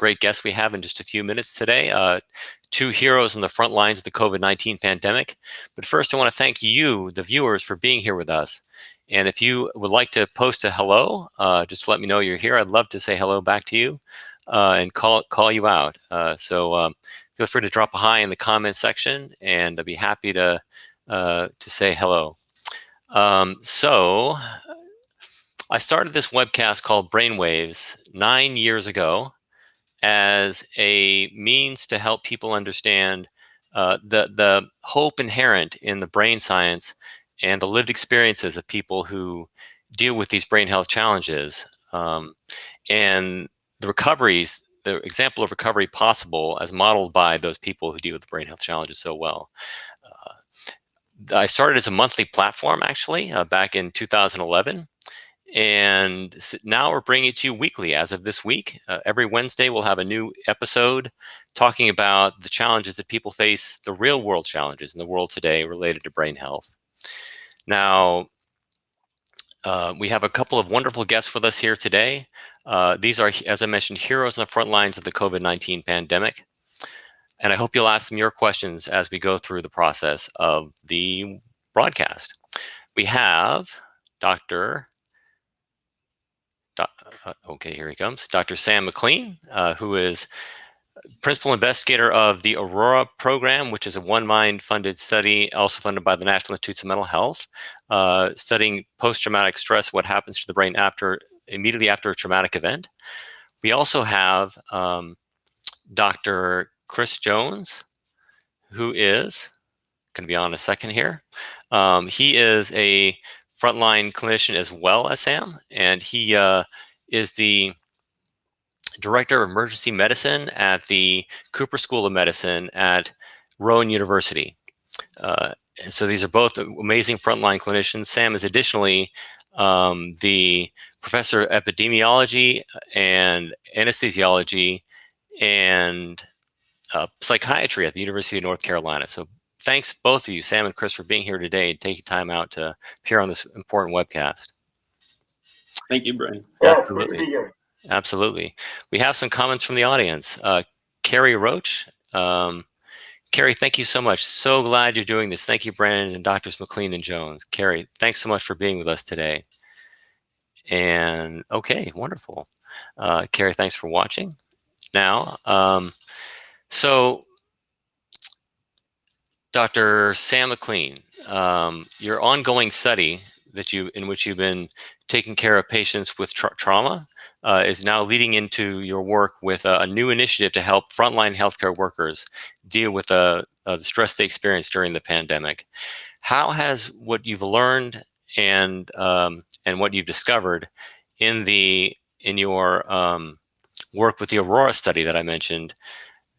great guests we have in just a few minutes today. Two heroes on the front lines of the COVID-19 pandemic. But first, I want to thank you, the viewers, for being here with us. And if you would like to post a hello, just let me know you're here. I'd love to say hello back to you and call you out. So feel free to drop a hi in the comment section, and I'd be happy to say hello. So I started this webcast called Brainwaves 9 years ago as a means to help people understand the hope inherent in the brain science and the lived experiences of people who deal with these brain health challenges, and the recoveries, the example of recovery possible as modeled by those people who deal with the brain health challenges so well. I started as a monthly platform, actually, back in 2011. And now we're bringing it to you weekly as of this week. Every Wednesday, we'll have a new episode talking about the challenges that people face, the real world challenges in the world today related to brain health. Now, we have a couple of wonderful guests with us here today. These are, as I mentioned, heroes on the front lines of the COVID-19 pandemic. And I hope you'll ask them your questions as we go through the process of the broadcast. We have okay, here he comes, Dr. Sam McLean, who is principal investigator of the Aurora program, which is a OneMind funded study, also funded by the National Institutes of Mental Health, studying post-traumatic stress, what happens to the brain immediately after a traumatic event. We also have Dr. Chris Jones, who is going to be on in a second here. He is a frontline clinician as well as Sam, and he is the director of emergency medicine at the Cooper School of Medicine at Rowan University. So these are both amazing frontline clinicians. Sam is additionally the professor of epidemiology and anesthesiology and psychiatry at the University of North Carolina. So thanks both of you, Sam and Chris, for being here today and taking time out to appear on this important webcast. Thank you, Brian. Yeah, it's great to be here. Absolutely. We have some comments from the audience. Carrie Roach. Carrie, thank you so much. So glad you're doing this. Thank you, Brandon and Drs. McLean and Jones. Carrie, thanks so much for being with us today. And okay, wonderful. Carrie, thanks for watching. Now, so Dr. Sam McLean, your ongoing study in which you've been taking care of patients with trauma is now leading into your work with a new initiative to help frontline healthcare workers deal with the stress they experienced during the pandemic. How has what you've learned and what you've discovered in your work with the Aurora study that I mentioned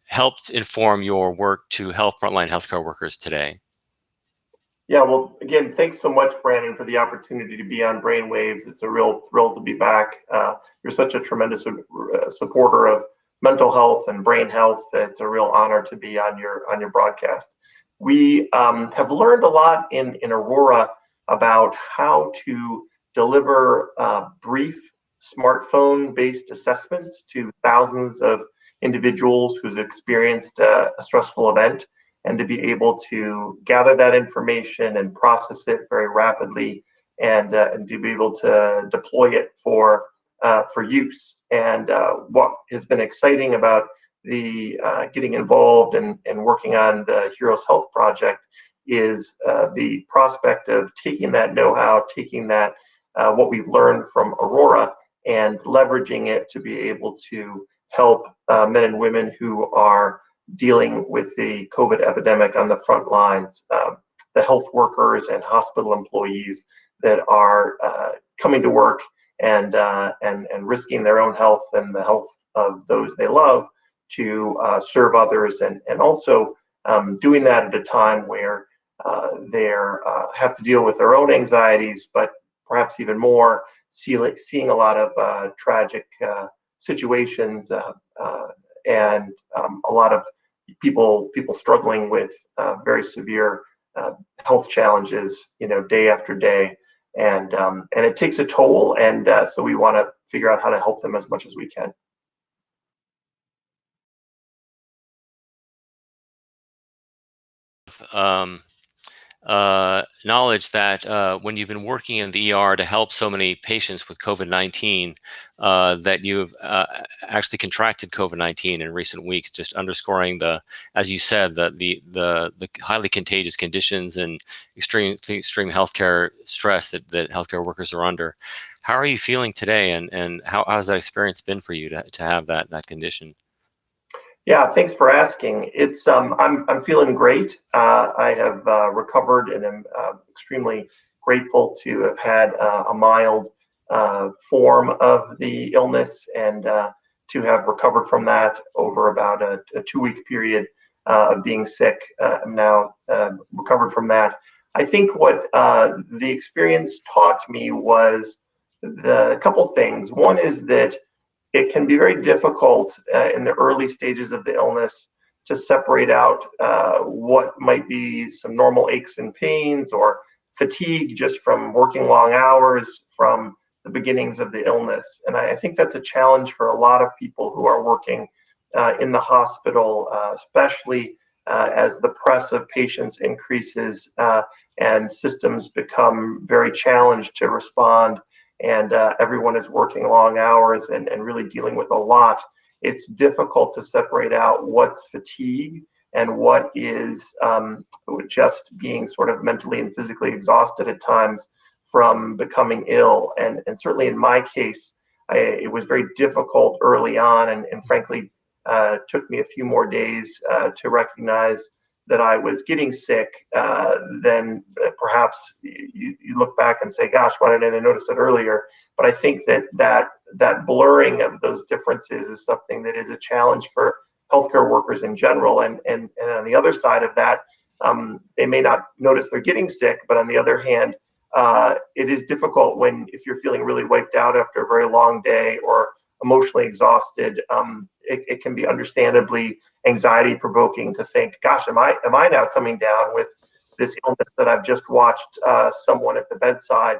helped inform your work to help frontline healthcare workers today? Yeah, well, again, thanks so much, Brandon, for the opportunity to be on Brainwaves. It's a real thrill to be back. You're such a tremendous supporter of mental health and brain health. It's a real honor to be on your broadcast. We have learned a lot in Aurora about how to deliver brief smartphone-based assessments to thousands of individuals who's experienced a stressful event, and to be able to gather that information and process it very rapidly, and to be able to deploy it for use. And what has been exciting about the getting involved and working on the Heroes Health Project is the prospect of taking that know-how, taking that what we've learned from Aurora, and leveraging it to be able to help men and women who are dealing with the COVID epidemic on the front lines, the health workers and hospital employees that are coming to work and risking their own health and the health of those they love to serve others, and also doing that at a time where they have to deal with their own anxieties, but perhaps even more seeing a lot of tragic situations and a lot of people struggling with very severe health challenges, day after day, and it takes a toll, and so we want to figure out how to help them as much as we can. knowledge that when you've been working in the ER to help so many patients with COVID-19, that you've actually contracted COVID-19 in recent weeks, just underscoring as you said, the highly contagious conditions and extreme healthcare stress that healthcare workers are under. How are you feeling today, and how has that experience been for you to have that condition? Yeah, thanks for asking. It's I'm feeling great. I have recovered and am extremely grateful to have had a mild form of the illness and to have recovered from that over about a 2-week period of being sick. I'm now recovered from that. I think what the experience taught me was the couple things. One is that it can be very difficult in the early stages of the illness to separate out what might be some normal aches and pains or fatigue just from working long hours from the beginnings of the illness. And I think that's a challenge for a lot of people who are working in the hospital, especially as the press of patients increases and systems become very challenged to respond, and everyone is working long hours and really dealing with a lot. It's difficult to separate out what's fatigue and what is just being sort of mentally and physically exhausted at times from becoming ill. And certainly in my case, it was very difficult early on, and frankly, took me a few more days to recognize that I was getting sick. Then perhaps you look back and say, gosh, why didn't I notice it earlier? But I think that blurring of those differences is something that is a challenge for healthcare workers in general. And on the other side of that, they may not notice they're getting sick, but on the other hand, it is difficult if you're feeling really wiped out after a very long day or emotionally exhausted. It can be understandably anxiety provoking to think, gosh, am I now coming down with this illness that I've just watched someone at the bedside,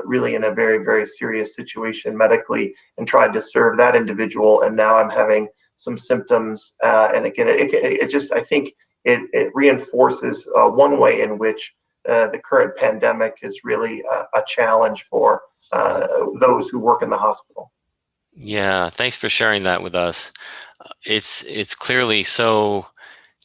really in a very, very serious situation medically, and tried to serve that individual, and now I'm having some symptoms. And again, I think it reinforces one way in which the current pandemic is really a challenge for those who work in the hospital. Yeah, thanks for sharing that with us. It's clearly so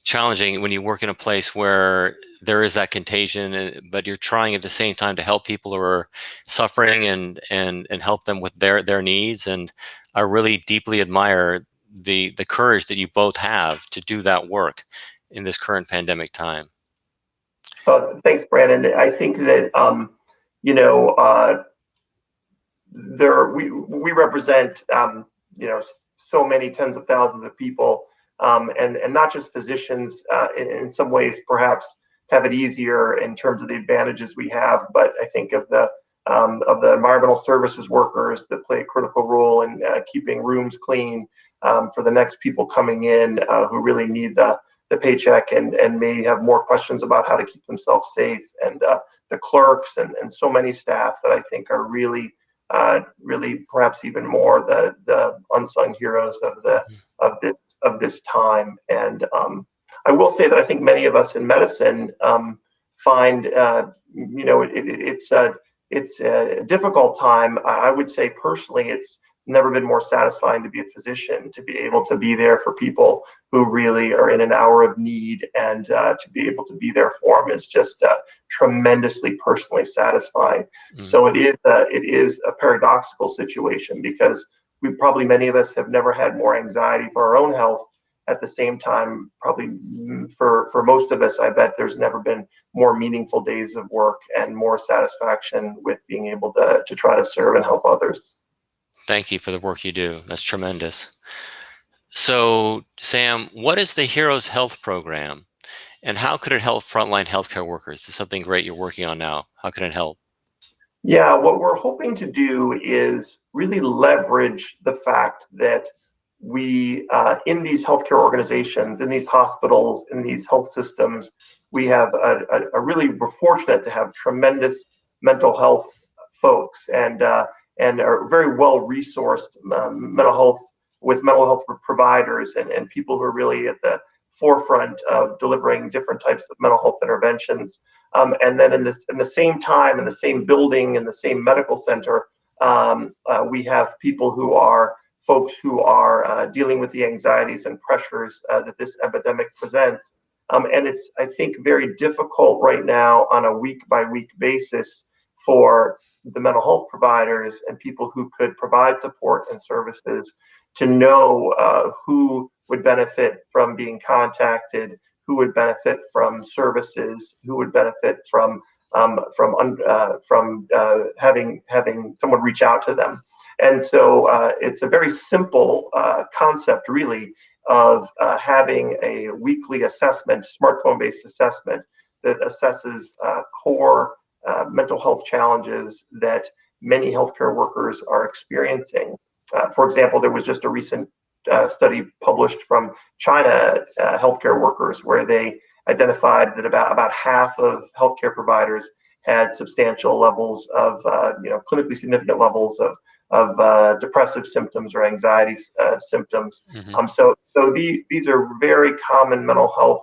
challenging when you work in a place where there is that contagion, but you're trying at the same time to help people who are suffering and help them with their needs. And I really deeply admire the courage that you both have to do that work in this current pandemic time. Thanks, Brandon. I think that we represent so many tens of thousands of people, and not just physicians. In some ways, perhaps have it easier in terms of the advantages we have, but I think of the environmental services workers that play a critical role in keeping rooms clean for the next people coming in who really need the paycheck and may have more questions about how to keep themselves safe, and the clerks and so many staff that I think are really perhaps even more the unsung heroes of this time. And I will say that I think many of us in medicine find it's a difficult time. I would say personally, it's never been more satisfying to be a physician, to be able to be there for people who really are in an hour of need, and to be able to be there for them is just tremendously personally satisfying. So it is a paradoxical situation, because many of us have never had more anxiety for our own health. At the same time, probably for most of us, I bet there's never been more meaningful days of work and more satisfaction with being able to try to serve and help others. Thank you for the work you do. That's tremendous. So, Sam, what is the Heroes Health Program, and how could it help frontline healthcare workers? This is something great you're working on now. How can it help? Yeah, what we're hoping to do is really leverage the fact that we, in these healthcare organizations, in these hospitals, in these health systems, we're fortunate to have tremendous mental health folks, and are very well resourced mental health with mental health providers and people who are really at the forefront of delivering different types of mental health interventions. And then in the same time, in the same building, in the same medical center, we have people who are folks who are dealing with the anxieties and pressures that this epidemic presents. And it's, I think, very difficult right now on a week-by-week basis for the mental health providers and people who could provide support and services to know who would benefit from being contacted, who would benefit from services, who would benefit from having someone reach out to them. And so it's a very simple concept, really, of having a weekly assessment, smartphone-based assessment that assesses core mental health challenges that many healthcare workers are experiencing. For example, there was just a recent study published from China healthcare workers where they identified that about half of healthcare providers had substantial levels of, clinically significant levels of depressive symptoms or anxiety symptoms. Mm-hmm. So these are very common mental health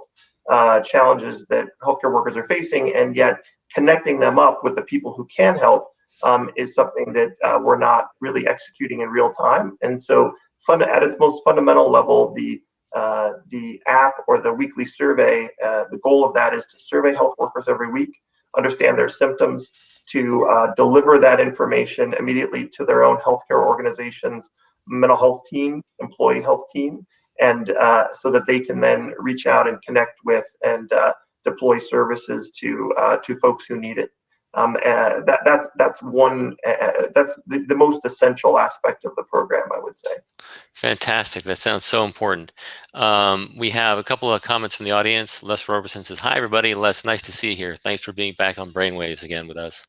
challenges that healthcare workers are facing, and yet connecting them up with the people who can help is something that we're not really executing in real time. And so at its most fundamental level, the app or the weekly survey, the goal of that is to survey health workers every week, understand their symptoms, to deliver that information immediately to their own healthcare organization's mental health team, employee health team, and so that they can then reach out and connect with and deploy services to folks who need it. That's one. That's the most essential aspect of the program, I would say. Fantastic. That sounds so important. We have a couple of comments from the audience. Les Roberson says, "Hi, everybody. Les, nice to see you here. Thanks for being back on Brainwaves again with us."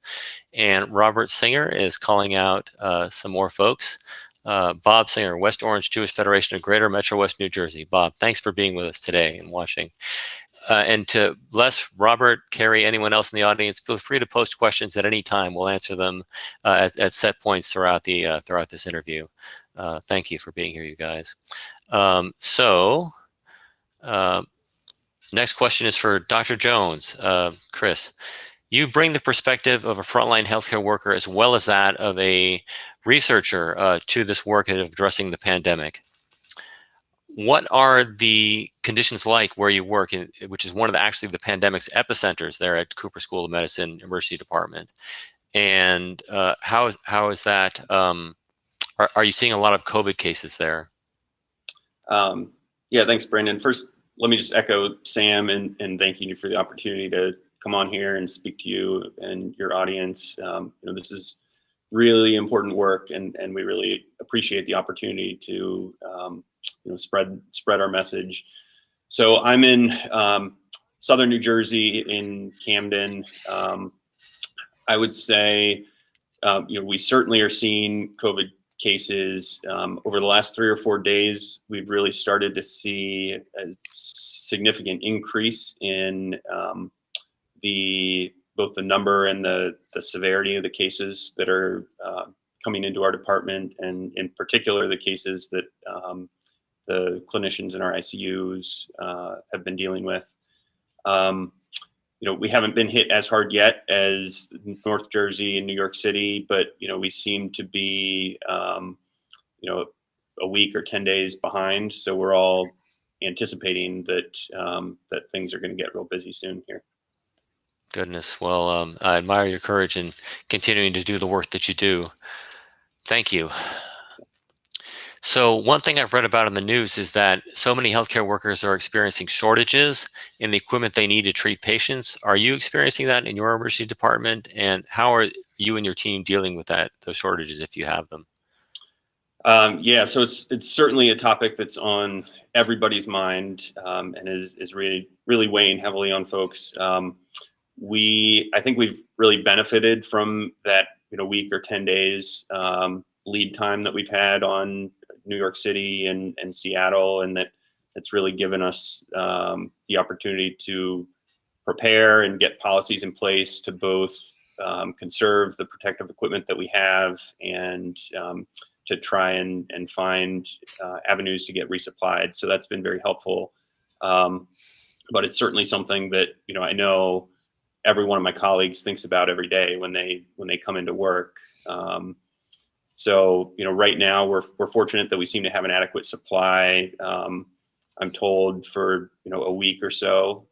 And Robert Singer is calling out some more folks. Bob Singer, West Orange Jewish Federation of Greater Metro West New Jersey. Bob, thanks for being with us today and watching. And to Les, Robert, Carrie, anyone else in the audience, feel free to post questions at any time. We'll answer them at set points throughout this interview. Thank you for being here, you guys. Next question is for Dr. Jones. Chris, you bring the perspective of a frontline healthcare worker as well as that of a researcher to this work of addressing the pandemic. What are the conditions like where you work, which is one of actually the pandemic's epicenters there at Cooper School of Medicine Emergency Department? And how is that? Are you seeing a lot of COVID cases there? Yeah, thanks, Brendan. First, let me just echo Sam and thanking you for the opportunity to come on here and speak to you and your audience. This is really important work, and we really appreciate the opportunity to spread our message. So I'm in southern New Jersey in Camden. I would say we certainly are seeing COVID cases. Over the last 3 or 4 days, we've really started to see a significant increase in both the number and the severity of the cases that are coming into our department, and in particular the cases that the clinicians in our ICUs have been dealing with. We haven't been hit as hard yet as North Jersey and New York City, but we seem to be a week or 10 days behind. So we're all anticipating that things are going to get real busy soon here. Goodness. Well, I admire your courage in continuing to do the work that you do. Thank you. So one thing I've read about in the news is that so many healthcare workers are experiencing shortages in the equipment they need to treat patients. Are you experiencing that in your emergency department? And how are you and your team dealing with those shortages if you have them? Yeah, so it's certainly a topic that's on everybody's mind and is really weighing heavily on folks. I think we've really benefited from that week or 10 days lead time that we've had on New York City and Seattle, and that's really given us the opportunity to prepare and get policies in place to both conserve the protective equipment that we have and to try and find avenues to get resupplied. So that's been very helpful. But it's certainly something that, I know every one of my colleagues thinks about every day when they come into work. So, right now we're fortunate that we seem to have an adequate supply. I'm told for, a week or so.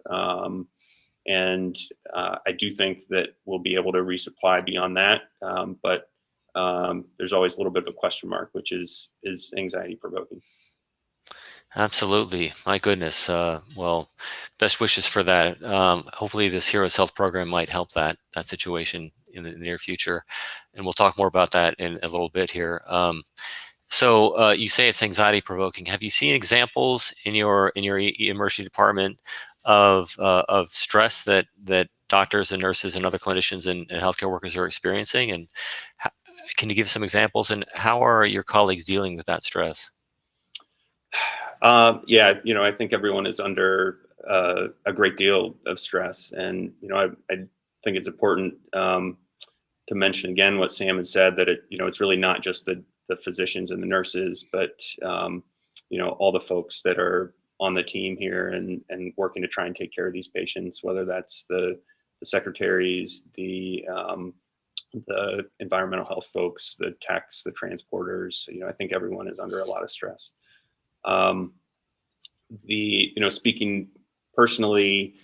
And I do think that we'll be able to resupply beyond that. But there's always a little bit of a question mark, which is anxiety provoking. Absolutely. My goodness. Well, best wishes for that. Hopefully this Heroes Health program might help that situation in the near future. And we'll talk more about that in a little bit here. So you say it's anxiety provoking. Have you seen examples in your emergency department of stress that doctors and nurses and other clinicians and healthcare workers are experiencing? And can you give some examples? And how are your colleagues dealing with that stress? Yeah, I think everyone is under a great deal of stress, and I think it's important to mention again what Sam had said, that it's really not just the physicians and the nurses, but all the folks that are on the team here and working to try and take care of these patients, whether that's the secretaries, the environmental health folks, the techs, the transporters. I think everyone is under a lot of stress. Speaking personally,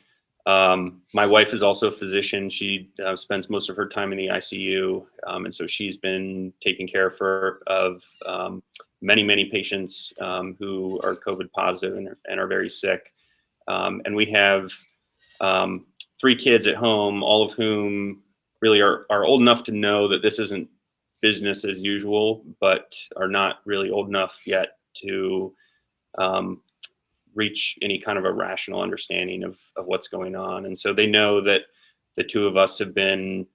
my wife is also a physician. She spends most of her time in the ICU, and so she's been taking care of many patients who are COVID positive and are very sick. And we have 3 kids at home, all of whom really are old enough to know that this isn't business as usual, but are not really old enough yet to reach any kind of a rational understanding of what's going on. And so they know that the 2 of us have been,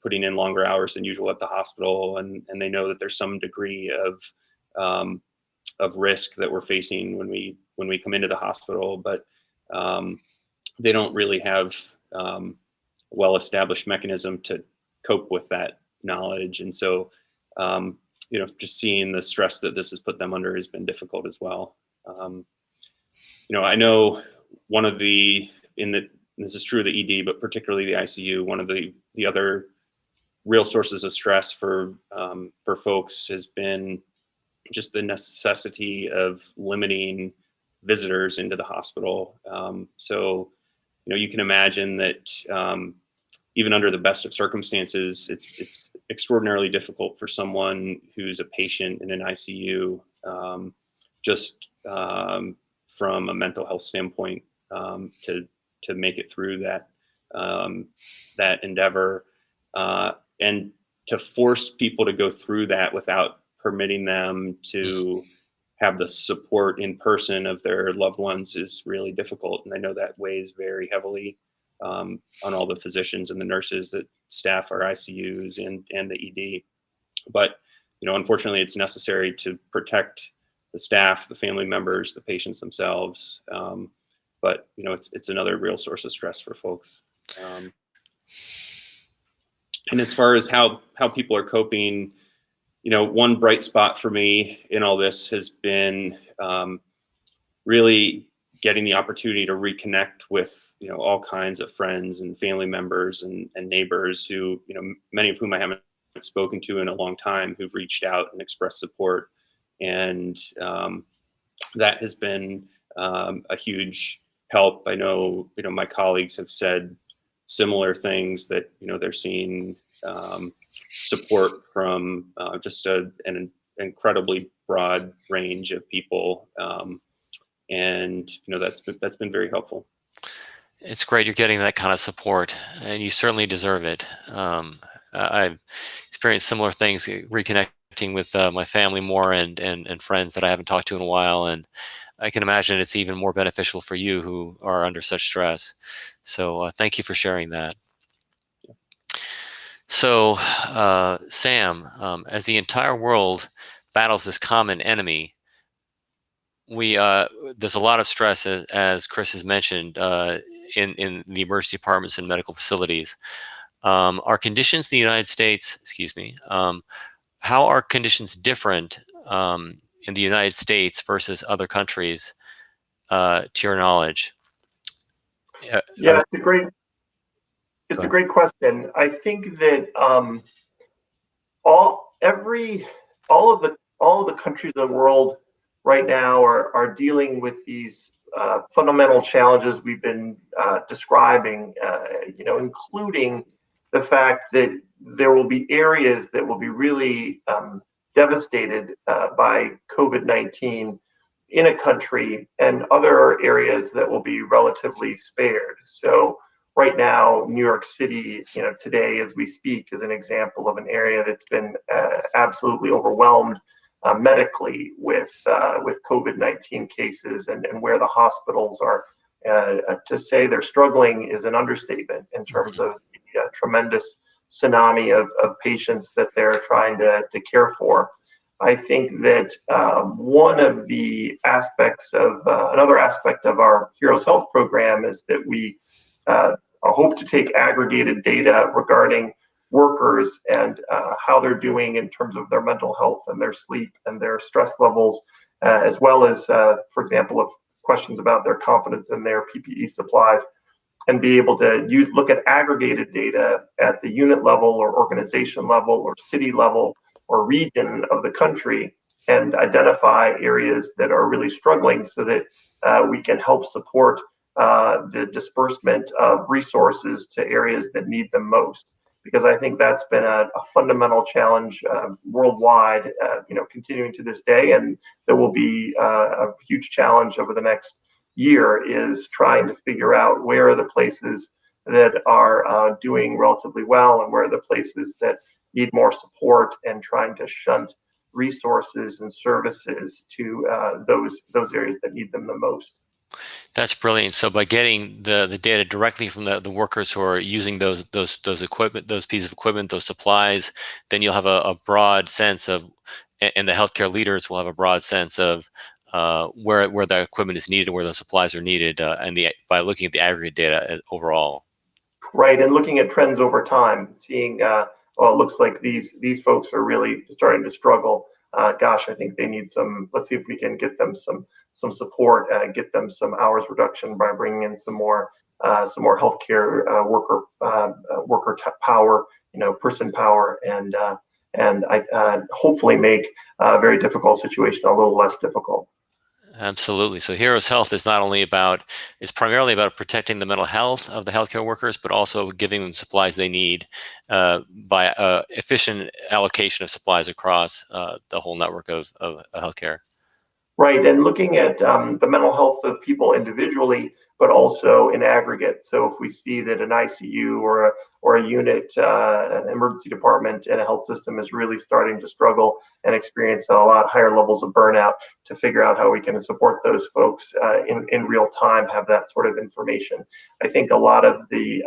putting in longer hours than usual at the hospital. And they know that there's some degree of risk that we're facing when we come into the hospital, but they don't really have well-established mechanism to cope with that knowledge. And so, just seeing the stress that this has put them under has been difficult as well. I know one of this is true of the ED, but particularly the ICU, one of the other real sources of stress for folks has been just the necessity of limiting visitors into the hospital. So, you can imagine that even under the best of circumstances, it's extraordinarily difficult for someone who's a patient in an ICU, just from a mental health standpoint, to make it through that endeavor, and to force people to go through that without permitting them to have the support in person of their loved ones is really difficult. And I know that weighs very heavily on all the physicians and the nurses that staff our ICUs and the ED. But, unfortunately, it's necessary to protect the staff, the family members, the patients themselves. But, it's another real source of stress for folks. And as far as how people are coping, one bright spot for me in all this has been really getting the opportunity to reconnect with, all kinds of friends and family members and neighbors who, many of whom I haven't spoken to in a long time, who've reached out and expressed support. And that has been a huge help. I know, my colleagues have said similar things, that, they're seeing support from just an incredibly broad range of people. And, that's been very helpful. It's great you're getting that kind of support, and you certainly deserve it. I've experienced similar things, reconnecting with my family more and friends that I haven't talked to in a while. And I can imagine it's even more beneficial for you who are under such stress. So thank you for sharing that. So, Sam, as the entire world battles this common enemy, there's a lot of stress, as Chris has mentioned, in the emergency departments and medical facilities. Are conditions in the United States, how are conditions different in the United States versus other countries, to your knowledge? Yeah, Go it's a ahead. great question. I think that all every all of the countries of the world right now are dealing with these fundamental challenges we've been describing. Including the fact that there will be areas that will be really devastated by COVID-19 in a country, and other areas that will be relatively spared. So right now, New York City, today as we speak, is an example of an area that's been absolutely overwhelmed medically with COVID-19 cases, and where the hospitals are. To say they're struggling is an understatement in terms of the tremendous tsunami of patients that they're trying to care for. I think that one of the aspects of another aspect of our Heroes Health program is that we hope to take aggregated data regarding workers and how they're doing in terms of their mental health and their sleep and their stress levels, as well as, for example, if questions about their confidence in their PPE supplies, and be able to look at aggregated data at the unit level or organization level or city level or region of the country, and identify areas that are really struggling, so that we can help support the disbursement of resources to areas that need them most. Because I think that's been a fundamental challenge worldwide, continuing to this day, and there will be a huge challenge over the next year, is trying to figure out where are the places that are doing relatively well, and where are the places that need more support, and trying to shunt resources and services to those areas that need them the most. That's brilliant. So by getting the data directly from the workers who are using those equipment, those pieces of equipment, those supplies, then you'll have a broad sense of, and the healthcare leaders will have a broad sense of where the equipment is needed, where those supplies are needed, by looking at the aggregate data overall. Right, and looking at trends over time, seeing, well, it looks like these folks are really starting to struggle. Gosh, I think they need some. Let's see if we can get them some support, get them some hours reduction by bringing in some more healthcare worker power, person power, and hopefully make a very difficult situation a little less difficult. Absolutely. So Heroes Health is primarily about protecting the mental health of the healthcare workers, but also giving them supplies they need by efficient allocation of supplies across the whole network of healthcare. Right, and looking at the mental health of people individually, but also in aggregate. So if we see that an ICU or a unit, an emergency department in a health system is really starting to struggle and experience a lot higher levels of burnout, to figure out how we can support those folks in real time, have that sort of information. I think a lot of the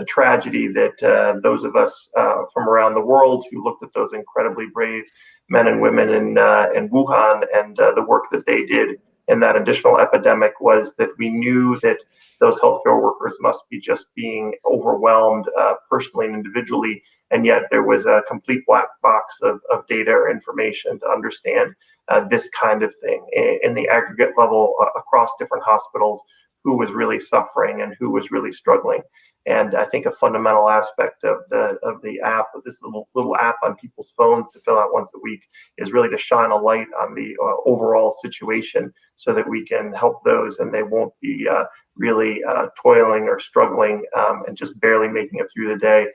tragedy that those of us from around the world who looked at those incredibly brave men and women in Wuhan, and the work that they did in that additional epidemic, was that we knew that those healthcare workers must be just being overwhelmed personally and individually, and yet there was a complete black box of data or information to understand this kind of thing in the aggregate level across different hospitals, who was really suffering and who was really struggling. And I think a fundamental aspect of the app, of this little app on people's phones to fill out once a week, is really to shine a light on the overall situation, so that we can help those, and they won't be really toiling or struggling and just barely making it through the day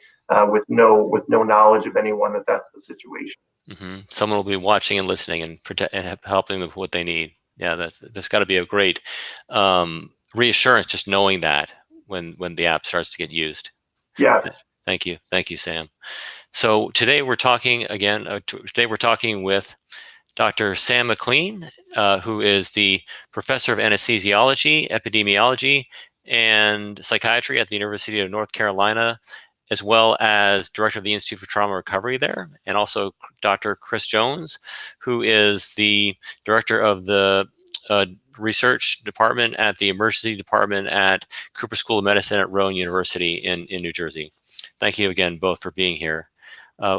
with no knowledge of anyone that that's the situation. Someone will be watching and listening and helping them with what they need. Yeah, that's got to be a great reassurance, just knowing that when the app starts to get used. Yes. Thank you, Sam. So today we're talking again. Today we're talking with Dr. Sam McLean, who is the professor of anesthesiology, epidemiology, and psychiatry at the University of North Carolina, as well as director of the Institute for Trauma Recovery there, and also Dr. Chris Jones, who is the director of the research department at the emergency department at Cooper School of Medicine at Rowan University in New Jersey. Thank you again both for being here.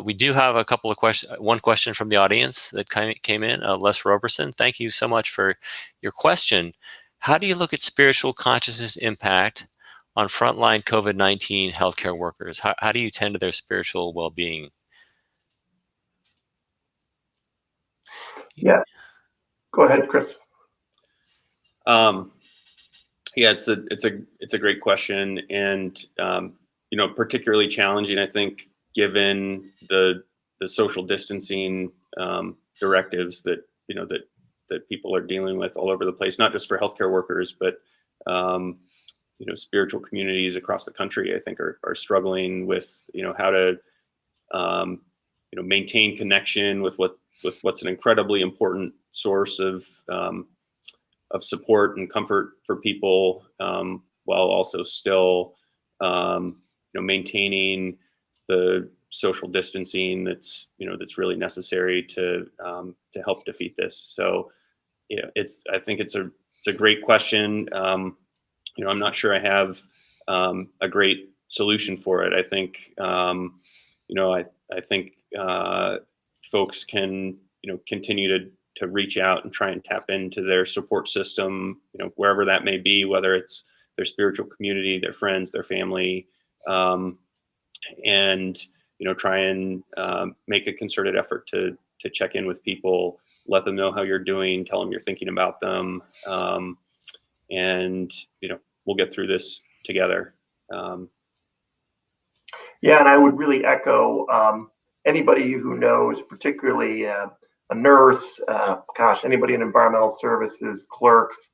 We do have a couple of questions. One question from the audience that came in. Les Roberson, thank you so much for your question. How do you look at spiritual consciousness impact on frontline COVID-19 healthcare workers? How do you tend to their spiritual well-being? Yeah, go ahead, Chris. Yeah, it's a great question, and particularly challenging, I think, given the social distancing directives that that people are dealing with all over the place, not just for healthcare workers, but spiritual communities across the country. I think are struggling with how to maintain connection with what's an incredibly important source of support and comfort for people, while also still maintaining the social distancing that's really necessary to help defeat this. So I think it's a great question. I'm not sure I have a great solution for it. I think I think folks can continue to reach out and try and tap into their support system, wherever that may be, whether it's their spiritual community, their friends, their family, and try and make a concerted effort to check in with people, let them know how you're doing, tell them you're thinking about them, and we'll get through this together. Yeah, and I would really echo anybody who knows, particularly a nurse, anybody in environmental services, clerks,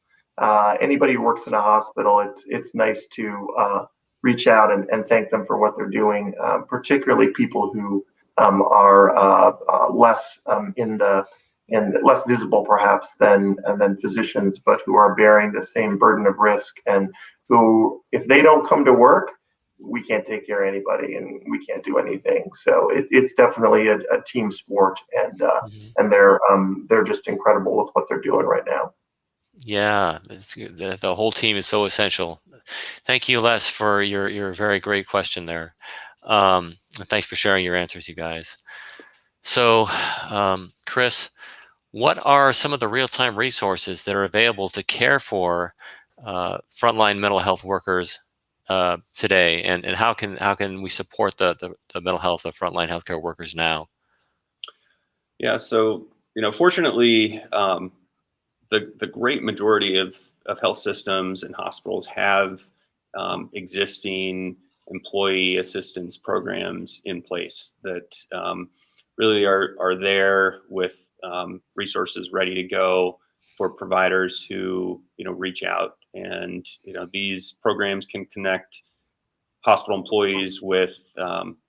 anybody who works in a hospital. It's nice to reach out and thank them for what they're doing, particularly people who are less less visible perhaps than physicians, but who are bearing the same burden of risk, and who, if they don't come to work, we can't take care of anybody and we can't do anything. So it's definitely a team sport, and and they're just incredible with what they're doing right now. Yeah, the whole team is so essential. Thank you, Les, for your very great question there. And thanks for sharing your answers, you guys. So, Chris, what are some of the real-time resources that are available to care for frontline mental health workers today, and how can we support the mental health of frontline healthcare workers now? Yeah, so fortunately, the great majority of health systems and hospitals have existing employee assistance programs in place that really are there with resources ready to go for providers who reach out. And these programs can connect hospital employees with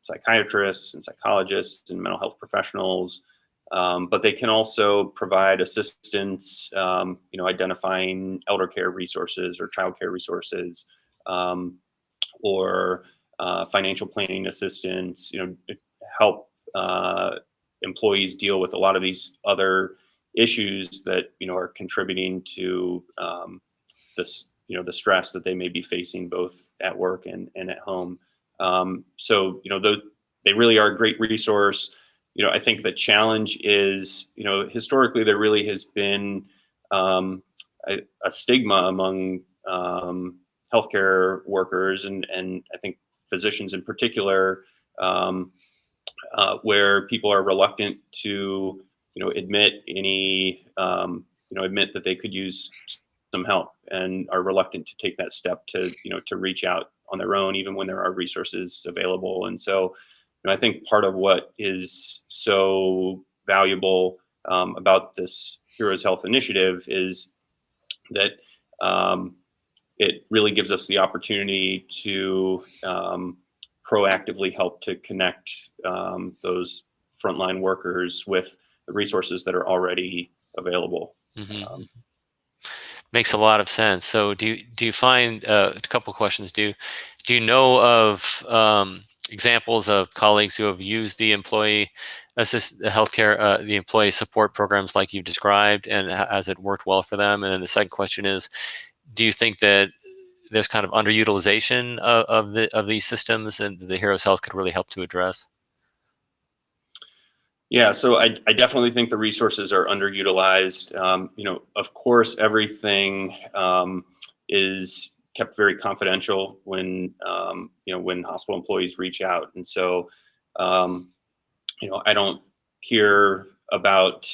psychiatrists and psychologists and mental health professionals, but they can also provide assistance, identifying elder care resources or child care resources, or financial planning assistance, help employees deal with a lot of these other issues that are contributing to this, the stress that they may be facing both at work and at home. So they really are a great resource. I think the challenge is, historically there really has been a stigma among healthcare workers and I think physicians in particular, where people are reluctant to admit admit that they could use some help, and are reluctant to take that step to to reach out on their own, even when there are resources available. And so I think part of what is so valuable about this Heroes Health initiative is that it really gives us the opportunity to proactively help to connect those frontline workers with the resources that are already available. Mm-hmm. Makes a lot of sense. So do you find a couple of questions? Do you know of examples of colleagues who have used the employee healthcare, the employee support programs like you've described, and has it worked well for them? And then the second question is, do you think that there's kind of underutilization of these systems, and the Heroes Health could really help to address? Yeah, so I definitely think the resources are underutilized. Of course, everything is kept very confidential when hospital employees reach out, and so um, I don't hear about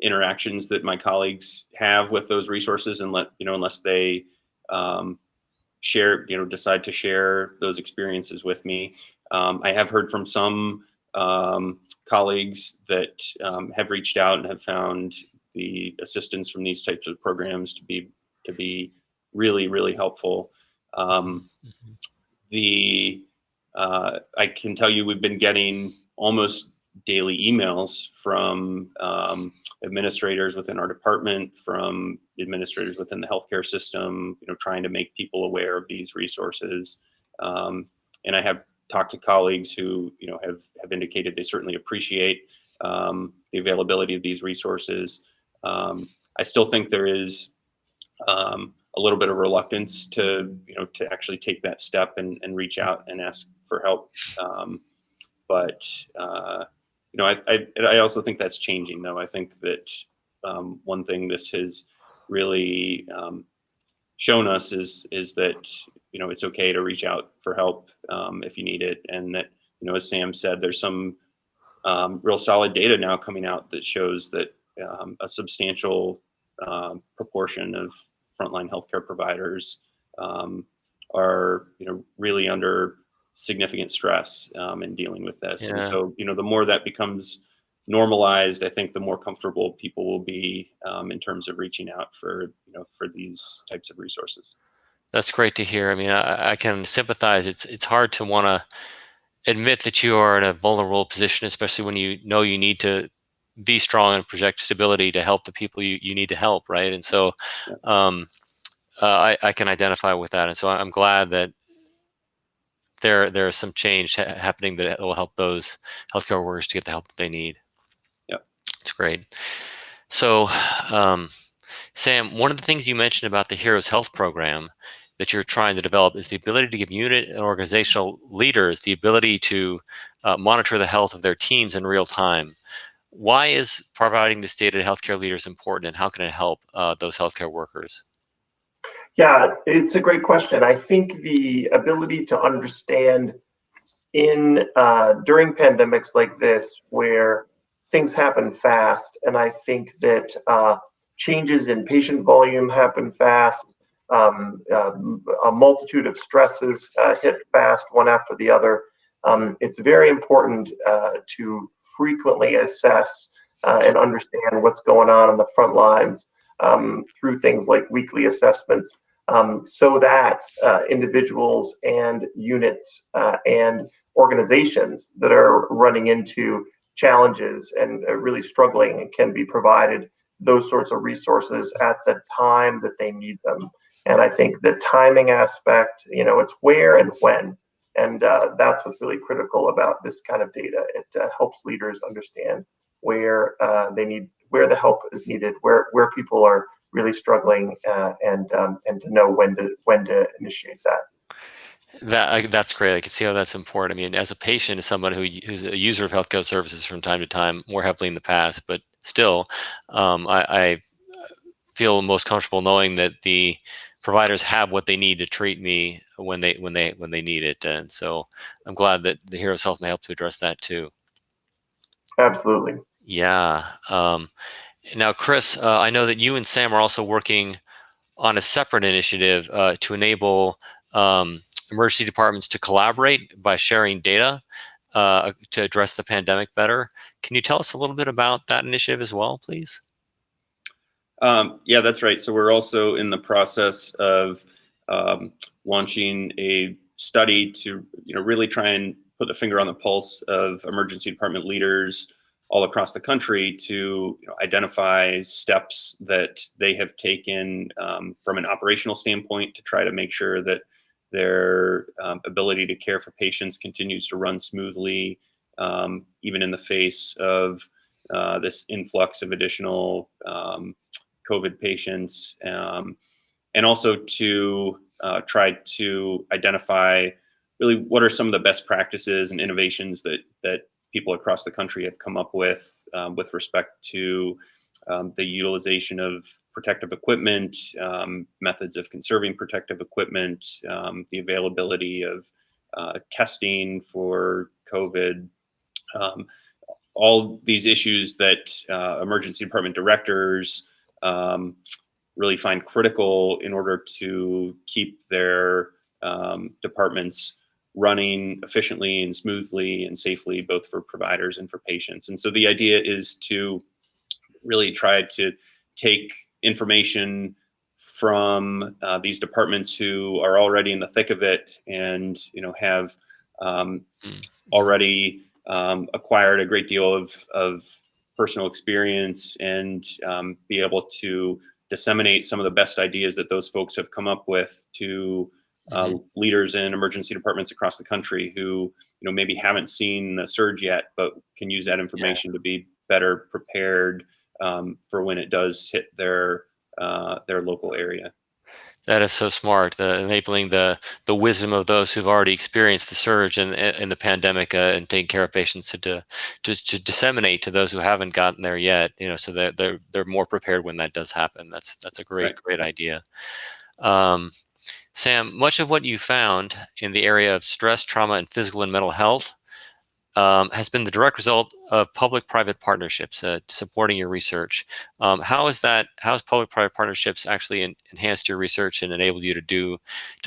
interactions that my colleagues have with those resources, unless they um, decide to share those experiences with me. I have heard from some colleagues that have reached out and have found the assistance from these types of programs to be really, really helpful. Um, Mhm. the I can tell you we've been getting almost daily emails from administrators within our department, from administrators within the healthcare system, trying to make people aware of these resources. And I have talked to colleagues who, have indicated they certainly appreciate the availability of these resources. I still think there is a little bit of reluctance to actually take that step and reach out and ask for help. But I also think that's changing, though. I think that one thing this has really shown us is that it's okay to reach out for help if you need it, and that as Sam said, there's some real solid data now coming out that shows that a substantial proportion of frontline healthcare providers um, are really under significant stress in dealing with this. And Yeah. so the more that becomes normalized, I think the more comfortable people will be in terms of reaching out for these types of resources. That's great to hear. I mean, I can sympathize. It's hard to want to admit that you are in a vulnerable position, especially when you know you need to be strong and project stability to help the people you need to help, right? And so, Yeah. um, I can identify with that, and so I'm glad that there is some change happening that will help those healthcare workers to get the help that they need. Yeah. It's great. So, um, Sam, one of the things you mentioned about the Heroes Health program that you're trying to develop is the ability to give unit and organizational leaders the ability to monitor the health of their teams in real time. Why is providing this data to healthcare leaders important, and how can it help those healthcare workers? Yeah, it's a great question. I think the ability to understand in during pandemics like this, where things happen fast, and I think that changes in patient volume happen fast. A multitude of stresses hit fast, one after the other. It's very important to frequently assess and understand what's going on the front lines through things like weekly assessments, so that individuals and units and organizations that are running into challenges and really struggling can be provided those sorts of resources at the time that they need them. And I think the timing aspect, it's where and when. And that's what's really critical about this kind of data. It helps leaders understand where the help is needed, where people are really struggling, and to know when to initiate that. That's great. I can see how that's important. I mean, as a patient, as someone who's a user of healthcare services from time to time, more heavily in the past, but still, I feel most comfortable knowing that the providers have what they need to treat me when they need it. And so, I'm glad that the Heroes Health may help to address that too. Absolutely. Yeah. Now, Chris, I know that you and Sam are also working on a separate initiative to enable emergency departments to collaborate by sharing data to address the pandemic better. Can you tell us a little bit about that initiative as well, please? Yeah, that's right. So we're also in the process of um, launching a study to really try and put the finger on the pulse of emergency department leaders all across the country to identify steps that they have taken from an operational standpoint to try to make sure that their ability to care for patients continues to run smoothly, even in the face of this influx of additional COVID patients, and also to try to identify really what are some of the best practices and innovations that people across the country have come up with respect to the utilization of protective equipment, methods of conserving protective equipment, the availability of testing for COVID, all these issues that emergency department directors really find critical in order to keep their departments running efficiently and smoothly and safely, both for providers and for patients. And so the idea is to really try to take information from these departments who are already in the thick of it and have already acquired a great deal of personal experience and be able to disseminate some of the best ideas that those folks have come up with to leaders in emergency departments across the country who maybe haven't seen the surge yet, but can use that information to be better prepared for when it does hit their local area. That is so smart, enabling the wisdom of those who've already experienced the surge in the pandemic and taking care of patients to disseminate to those who haven't gotten there yet. So that they're more prepared when that does happen. That's a great idea. Sam, much of what you found in the area of stress, trauma, and physical and mental health has been the direct result of public-private partnerships supporting your research. How has public-private partnerships actually enhanced your research and enabled you to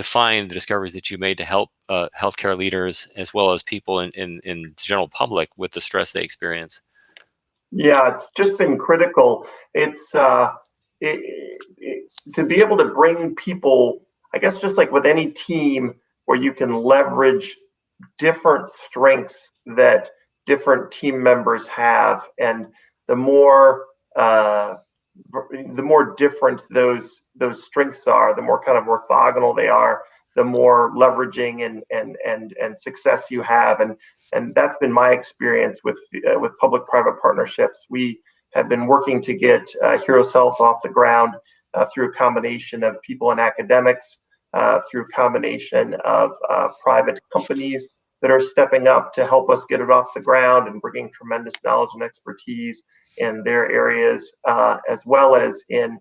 find the discoveries that you made to help healthcare leaders as well as people in the general public with the stress they experience? Yeah, it's just been critical. It's to be able to bring people, I guess, just like with any team, where you can leverage different strengths that different team members have, and the more different those strengths are, the more kind of orthogonal they are, the more leveraging and success you have, and that's been my experience with public-private partnerships. We have been working to get Heroes Health off the ground through a combination of people in academics, through a combination of private companies that are stepping up to help us get it off the ground and bringing tremendous knowledge and expertise in their areas, as well as in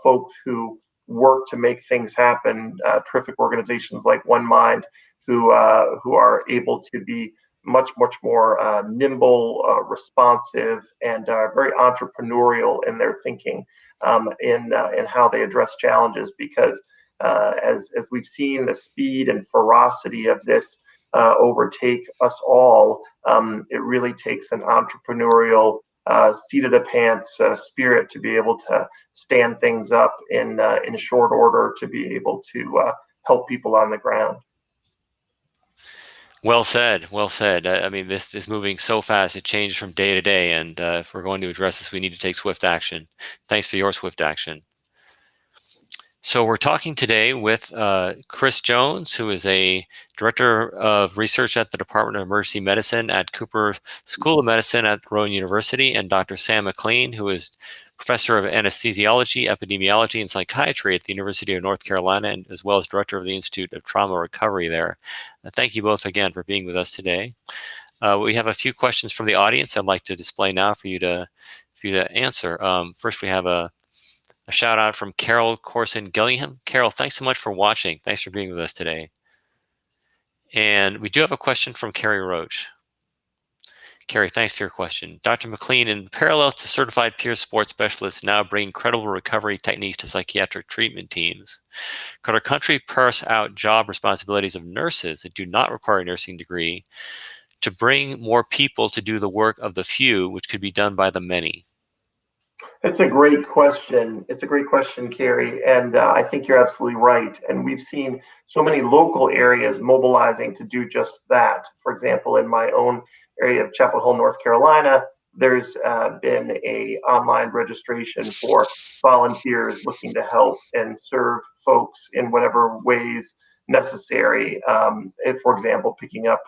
folks who work to make things happen, terrific organizations like One Mind, who are able to be much more nimble, responsive, and very entrepreneurial in their thinking, in how they address challenges. Because as we've seen the speed and ferocity of this overtake us all, it really takes an entrepreneurial seat of the pants spirit to be able to stand things up in short order, to be able to help people on the ground. Well said. Well said. I mean, this is moving so fast. It changes from day to day. And if we're going to address this, we need to take swift action. Thanks for your swift action. So we're talking today with Chris Jones, who is a director of research at the Department of Emergency Medicine at Cooper School of Medicine at Rowan University, and Dr. Sam McLean, who is professor of anesthesiology, epidemiology, and psychiatry at the University of North Carolina, and as well as director of the Institute of Trauma Recovery there. Thank you both again for being with us today. We have a few questions from the audience I'd like to display now for you to answer. First, we have a shout out from Carol Corson Gillingham. Carol, thanks so much for watching. Thanks for being with us today. And we do have a question from Carrie Roach. Carrie, thanks for your question. Dr. McLean, in parallel to certified peer support specialists now bring credible recovery techniques to psychiatric treatment teams, could our country parse out job responsibilities of nurses that do not require a nursing degree to bring more people to do the work of the few, which could be done by the many? It's a great question. It's a great question, Carrie, and I think you're absolutely right. And we've seen so many local areas mobilizing to do just that. For example, in my own area of Chapel Hill, North Carolina, there's been a online registration for volunteers looking to help and serve folks in whatever ways necessary. For example, picking up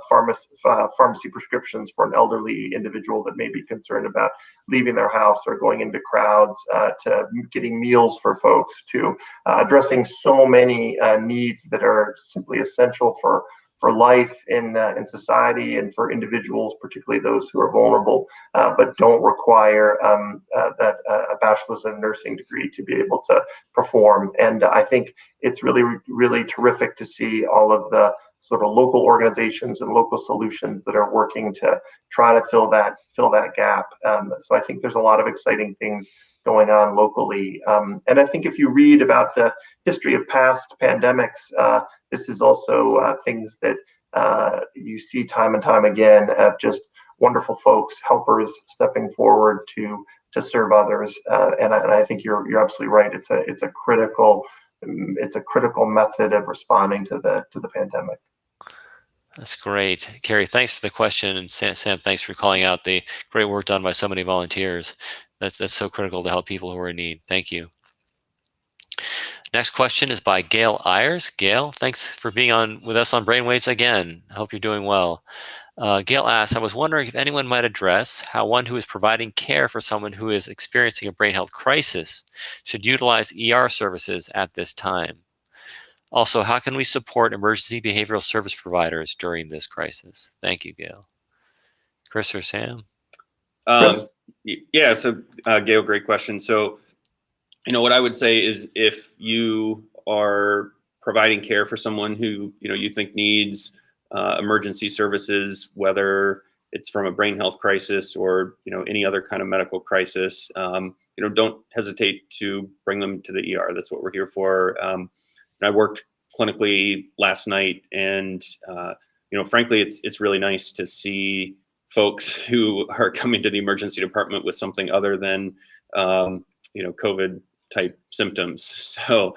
pharmacy prescriptions for an elderly individual that may be concerned about leaving their house, or going into crowds, to getting meals for folks, to addressing so many needs that are simply essential for life in society and for individuals, particularly those who are vulnerable, but don't require a bachelor's in nursing degree to be able to perform. And I think it's really, really terrific to see all of the sort of local organizations and local solutions that are working to try to fill that gap. So I think there's a lot of exciting things going on locally. And I think if you read about the history of past pandemics, this is also things that you see time and time again of just wonderful folks, helpers stepping forward to serve others. And I think you're absolutely right. It's a critical method of responding to the pandemic. That's great. Carrie, thanks for the question. And Sam, thanks for calling out the great work done by so many volunteers. That's so critical to help people who are in need. Thank you. Next question is by Gail Ayers. Gail, thanks for being on with us on Brainwaves again. I hope you're doing well. Gail asks, I was wondering if anyone might address how one who is providing care for someone who is experiencing a brain health crisis should utilize ER services at this time. Also, how can we support emergency behavioral service providers during this crisis? Thank you, Gail. Chris or Sam? Yeah, so Gail, great question. So, what I would say is if you are providing care for someone who, you think needs emergency services, whether it's from a brain health crisis or, any other kind of medical crisis, don't hesitate to bring them to the ER. That's what we're here for. I worked clinically last night, and frankly, it's really nice to see folks who are coming to the emergency department with something other than COVID type symptoms. So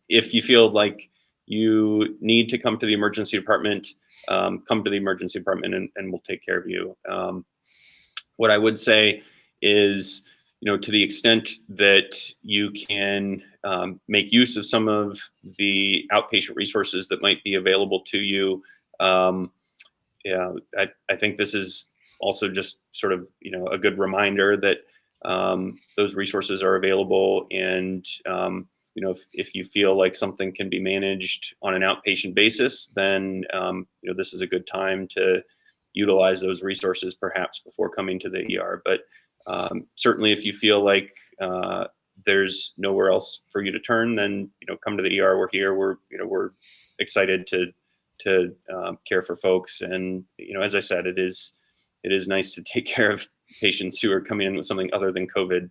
if you feel like you need to come to the emergency department, come to the emergency department, and we'll take care of you. What I would say is, to the extent that you can make use of some of the outpatient resources that might be available to you, I think this is also just sort of, a good reminder that those resources are available. And, if you feel like something can be managed on an outpatient basis, then, this is a good time to utilize those resources perhaps before coming to the ER. But certainly if you feel like there's nowhere else for you to turn, then, come to the ER. We're here. We're excited to care for folks. And, as I said, it is nice to take care of patients who are coming in with something other than COVID.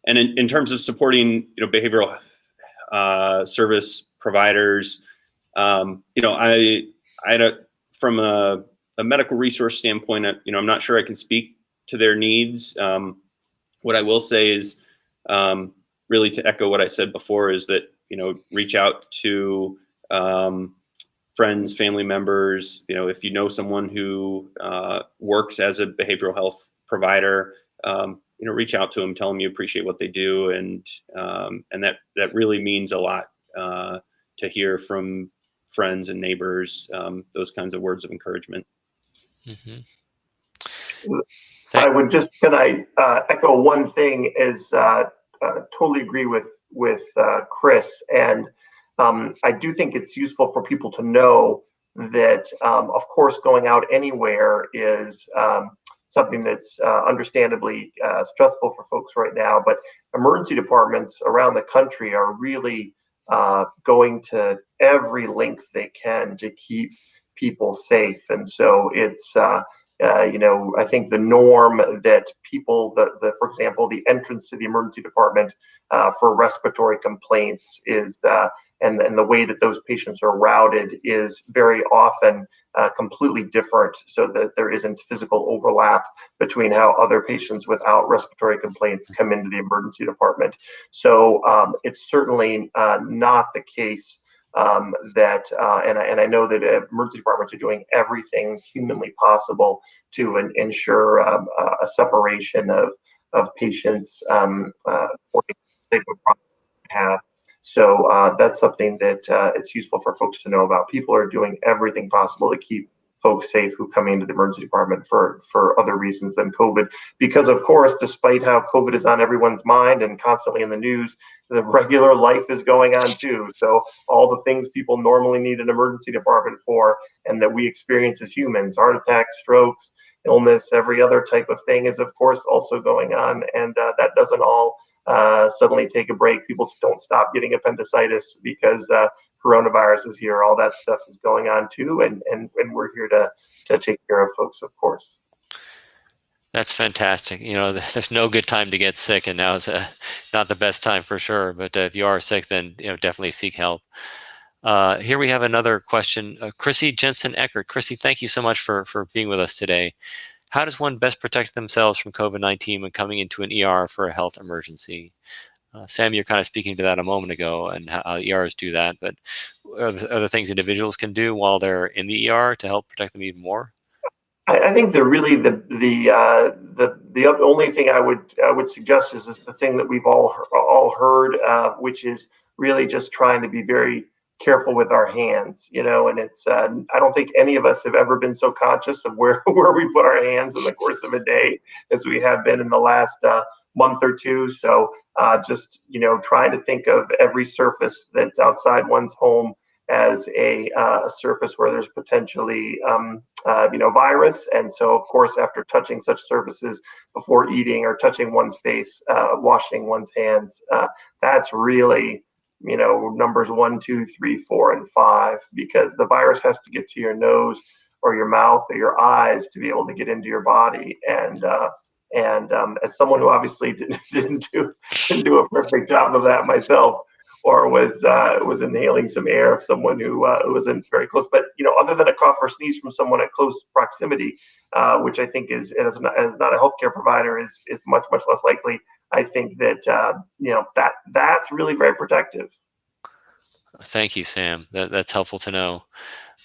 And in terms of supporting, behavioral service providers, from a medical resource standpoint, I'm not sure I can speak to their needs. What I will say is really to echo what I said before is that, reach out to friends, family members. If you know someone who works as a behavioral health provider, reach out to them, tell them you appreciate what they do, and that really means a lot to hear from friends and neighbors, those kinds of words of encouragement. Mm-hmm. I would just, can I echo one thing, is totally agree with Chris, and I do think it's useful for people to know that, of course, going out anywhere is something that's understandably stressful for folks right now, but emergency departments around the country are really going to every length they can to keep people safe. And so it's, I think the norm that people, for example, the entrance to the emergency department for respiratory complaints is, and the way that those patients are routed is very often completely different, so that there isn't physical overlap between how other patients without respiratory complaints come into the emergency department. So it's certainly not the case that, and I know that emergency departments are doing everything humanly possible to ensure a separation of patients for they would probably have. So that's something that it's useful for folks to know about. People are doing everything possible to keep folks safe who come into the emergency department for other reasons than COVID. Because of course, despite how COVID is on everyone's mind and constantly in the news, the regular life is going on too. So all the things people normally need an emergency department for, and that we experience as humans, heart attacks, strokes, illness, every other type of thing is of course also going on. And that doesn't all suddenly take a break. People don't stop getting appendicitis because coronavirus is here. All that stuff is going on too, and we're here to take care of folks, of course. That's fantastic. There's no good time to get sick, and now is not the best time for sure. But if you are sick, then definitely seek help. Here we have another question. Chrissy Jensen Eckert. Chrissy, thank you so much for being with us today. How does one best protect themselves from COVID-19 when coming into an ER for a health emergency? Sam, you're kind of speaking to that a moment ago and how ERs do that, but are there other things individuals can do while they're in the ER to help protect them even more? I think the only thing I would suggest is the thing that we've all heard, which is really just trying to be very careful with our hands, and it's I don't think any of us have ever been so conscious of where we put our hands in the course of a day as we have been in the last month or two. So just trying to think of every surface that's outside one's home as a surface where there's potentially virus. And so of course, after touching such surfaces before eating or touching one's face, washing one's hands, that's really numbers 1, 2, 3, 4, and 5, because the virus has to get to your nose or your mouth or your eyes to be able to get into your body. And as someone who obviously didn't do a perfect job of that myself, or was inhaling some air of someone who wasn't very close, but other than a cough or sneeze from someone at close proximity, which I think is as not a healthcare provider is much less likely. I think that that's really very protective. Thank you, Sam. That's helpful to know.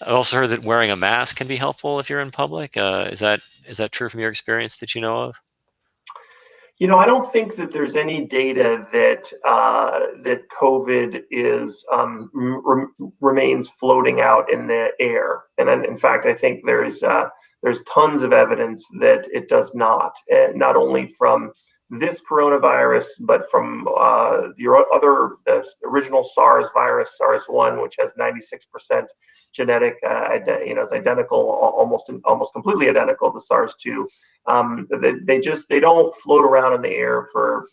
I also heard that wearing a mask can be helpful if you're in public. Is that true from your experience that you know of? I don't think that there's any data that COVID remains floating out in the air, and in fact, I think there's tons of evidence that it does not, and not only from this coronavirus, but from the original SARS virus, SARS-1, which has 96% genetic, it's identical, almost completely identical to SARS-2. They don't float around in the air for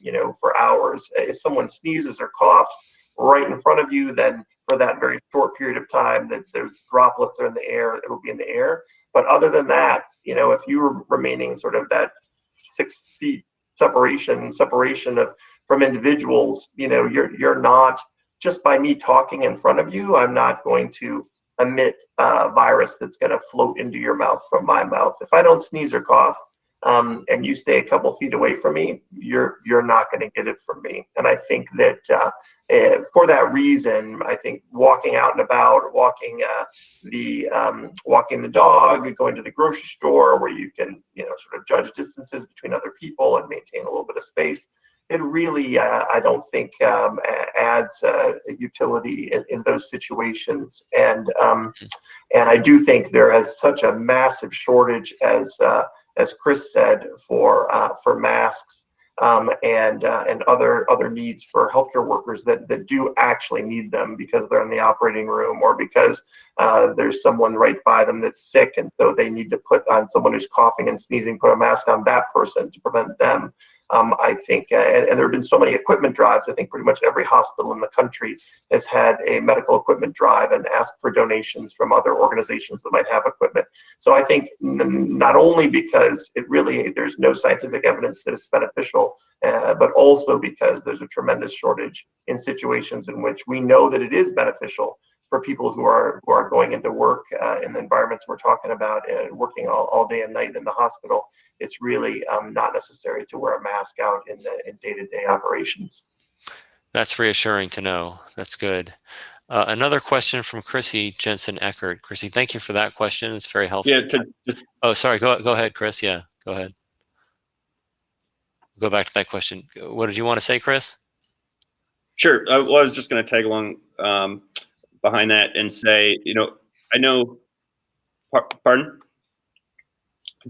hours. If someone sneezes or coughs right in front of you, then for that very short period of time that there's droplets are in the air, it'll be in the air. But other than that, if you're remaining sort of that 6 feet separation from individuals, you're not, just by me talking in front of you, I'm not going to emit virus that's going to float into your mouth from my mouth. If I don't sneeze or cough, and you stay a couple feet away from me, you're not going to get it from me. And I think that for that reason, I think walking out and about, walking the dog, going to the grocery store where you can sort of judge distances between other people and maintain a little bit of space, it really I don't think adds utility in those situations. And I do think there is such a massive shortage, as Chris said, for masks and other needs for healthcare workers that do actually need them because they're in the operating room, or because there's someone right by them that's sick, and so they need to put on someone who's coughing and sneezing, put a mask on that person to prevent them. I think, and there have been so many equipment drives. I think pretty much every hospital in the country has had a medical equipment drive and asked for donations from other organizations that might have equipment. So I think not only because there's no scientific evidence that it's beneficial, but also because there's a tremendous shortage in situations in which we know that it is beneficial for people who are going into work in the environments we're talking about, and working all day and night in the hospital. It's really not necessary to wear a mask out in day-to-day operations. That's reassuring to know. That's good. Another question from Chrissy Jensen Eckert. Chrissy, thank you for that question. It's very helpful. Yeah. Oh, sorry. Go ahead, Chris. Yeah, go ahead. Go back to that question. What did you want to say, Chris? Sure. I was just going to tag along behind that and say, I know Pardon?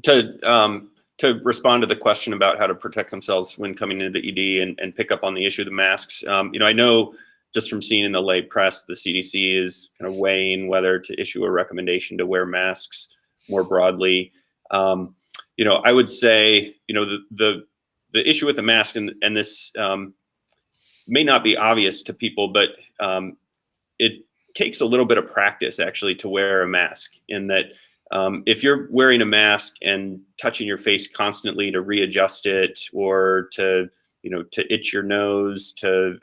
To respond to the question about how to protect themselves when coming into the ED and pick up on the issue of the masks, I know just from seeing in the lay press, the CDC is kind of weighing whether to issue a recommendation to wear masks more broadly. I would say, the issue with the mask, and this may not be obvious to people, but it takes a little bit of practice actually to wear a mask, in that if you're wearing a mask and touching your face constantly to readjust it, or to itch your nose, to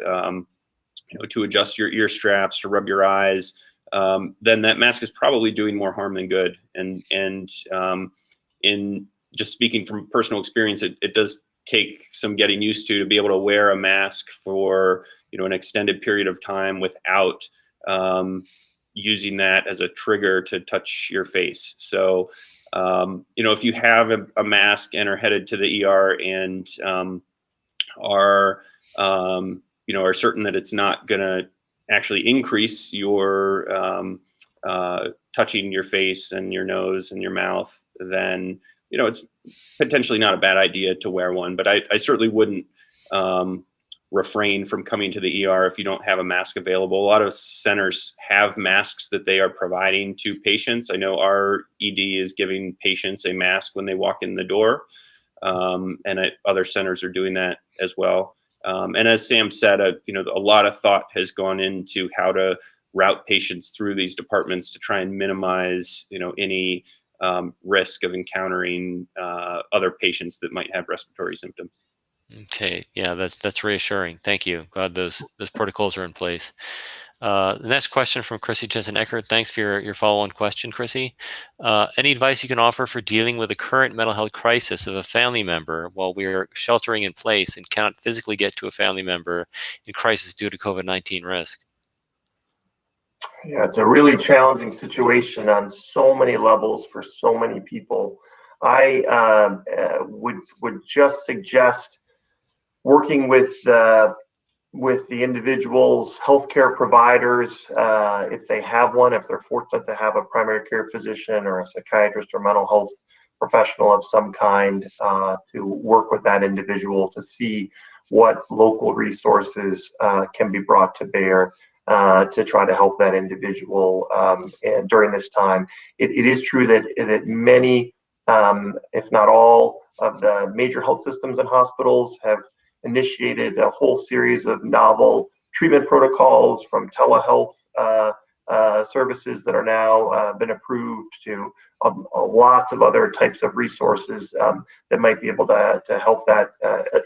adjust your ear straps, to rub your eyes, then that mask is probably doing more harm than good. And in just speaking from personal experience, it does take some getting used to be able to wear a mask for an extended period of time without using that as a trigger to touch your face. So if you have a mask and are headed to the ER and are certain that it's not going to actually increase your touching your face and your nose and your mouth, then it's potentially not a bad idea to wear one. But I certainly wouldn't refrain from coming to the ER if you don't have a mask available. A lot of centers have masks that they are providing to patients. I know our ED is giving patients a mask when they walk in the door, and other centers are doing that as well. And as Sam said, a lot of thought has gone into how to route patients through these departments to try and minimize, any risk of encountering other patients that might have respiratory symptoms. Okay, yeah, that's reassuring. Thank you. Glad those protocols are in place. The next question from Chrissy Jensen Eckert. Thanks for your follow-on question, Chrissy. Any advice you can offer for dealing with the current mental health crisis of a family member while we are sheltering in place and cannot physically get to a family member in crisis due to COVID-19 risk? Yeah, it's a really challenging situation on so many levels for so many people. I would just suggest working with the individual's healthcare providers, if they have one, if they're fortunate to have a primary care physician or a psychiatrist or mental health professional of some kind, to work with that individual to see what local resources can be brought to bear to try to help that individual and during this time. It is true that many, if not all, of the major health systems and hospitals have initiated a whole series of novel treatment protocols, from telehealth services that are now been approved to lots of other types of resources that might be able to help that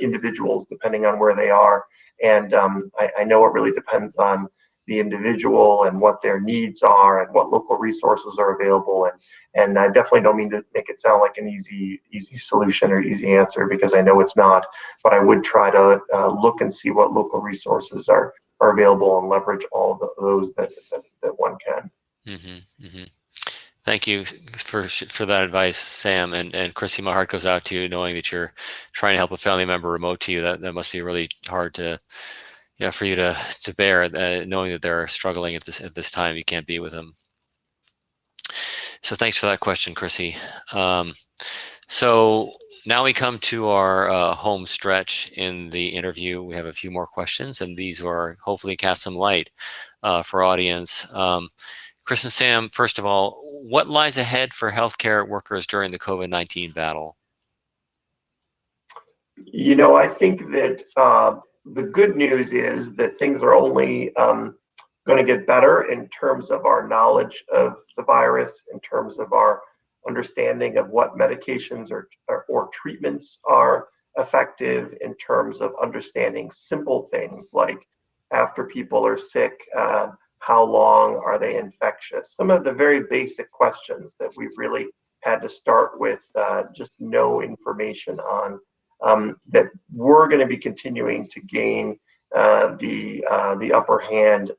individuals depending on where they are. And I know it really depends on the individual and what their needs are and what local resources are available. And I definitely don't mean to make it sound like an easy solution or easy answer, because I know it's not. But I would try to look and see what local resources are available and leverage all of those that one can. Mm-hmm, mm-hmm. Thank you for that advice, Sam. And Chrissy, my heart goes out to you, knowing that you're trying to help a family member remote to you. That must be really hard for you to bear, knowing that they're struggling at this time. You can't be with them. So thanks for that question, Chrissy. So now we come to our home stretch in the interview. We have a few more questions, and these are hopefully cast some light for audience. Chris and Sam, first of all, what lies ahead for healthcare workers during the COVID-19 battle? I think that the good news is that things are only going to get better in terms of our knowledge of the virus, in terms of our understanding of what medications or treatments are effective, in terms of understanding simple things like, after people are sick, how long are they infectious? Some of the very basic questions that we've really had to start with just no information on, that we're going to be continuing to gain the upper hand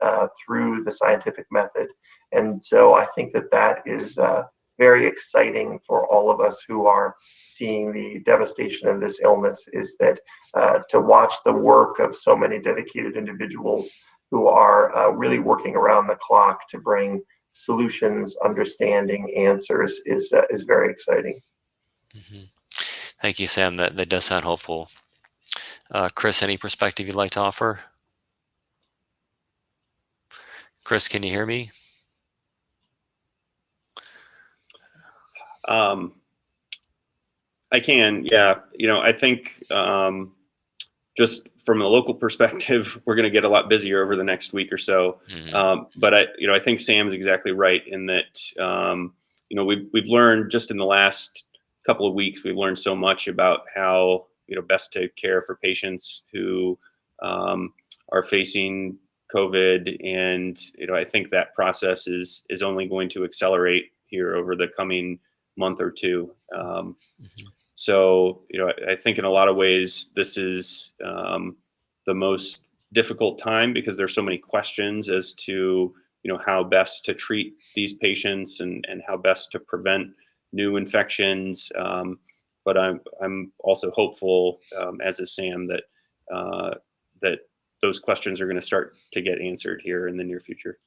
through the scientific method. And so I think that is very exciting for all of us who are seeing the devastation of this illness, is that to watch the work of so many dedicated individuals who are really working around the clock to bring solutions, understanding, answers is very exciting. Mm-hmm. Thank you, Sam. That does sound hopeful. Chris, any perspective you'd like to offer? Chris, can you hear me? I can, yeah. I think just from a local perspective, we're going to get a lot busier over the next week or so. Mm-hmm. But I think Sam's exactly right in that we've learned just in the last couple of weeks, we've learned so much about how best to care for patients who are facing COVID, and I think that process is only going to accelerate here over the coming month or two. Mm-hmm. So, I think in a lot of ways, this is the most difficult time because there's so many questions as to, how best to treat these patients and how best to prevent new infections. But I'm also hopeful, as is Sam, that those questions are going to start to get answered here in the near future.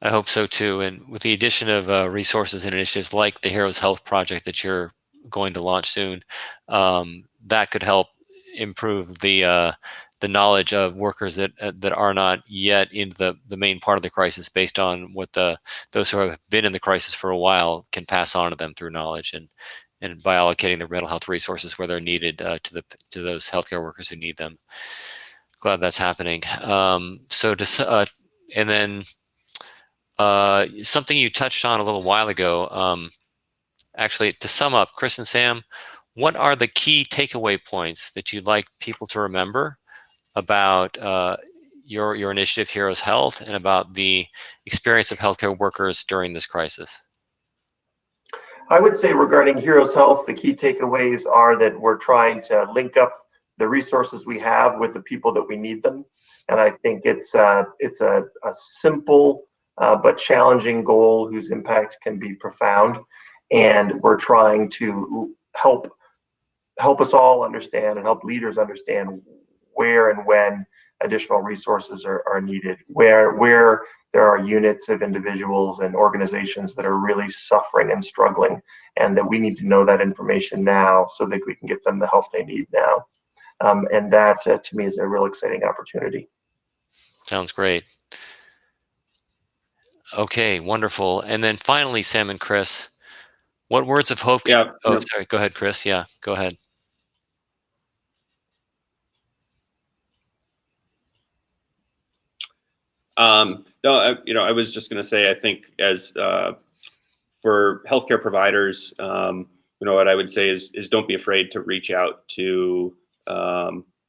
I hope so too. And with the addition of resources and initiatives like the Heroes Health Project that you're going to launch soon, that could help improve the knowledge of workers that are not yet in the main part of the crisis, based on what those who have been in the crisis for a while can pass on to them through knowledge, and by allocating the mental health resources where they're needed to those healthcare workers who need them. Glad that's happening. And then. Something you touched on a little while ago. Actually, to sum up, Chris and Sam, what are the key takeaway points that you'd like people to remember about your initiative, Heroes Health, and about the experience of healthcare workers during this crisis? I would say regarding Heroes Health, the key takeaways are that we're trying to link up the resources we have with the people that we need them. And I think it's a simple but challenging goal whose impact can be profound. And we're trying to help us all understand and help leaders understand where and when additional resources are needed, where there are units of individuals and organizations that are really suffering and struggling, and that we need to know that information now so that we can get them the help they need now. And that, to me, is a real exciting opportunity. Sounds great. Okay, wonderful. And then finally, Sam and Chris, what words of hope Yeah. Sorry, go ahead, Chris. Yeah, go ahead. No, I was just going to say, I think as for healthcare providers, what I would say is don't be afraid to reach out to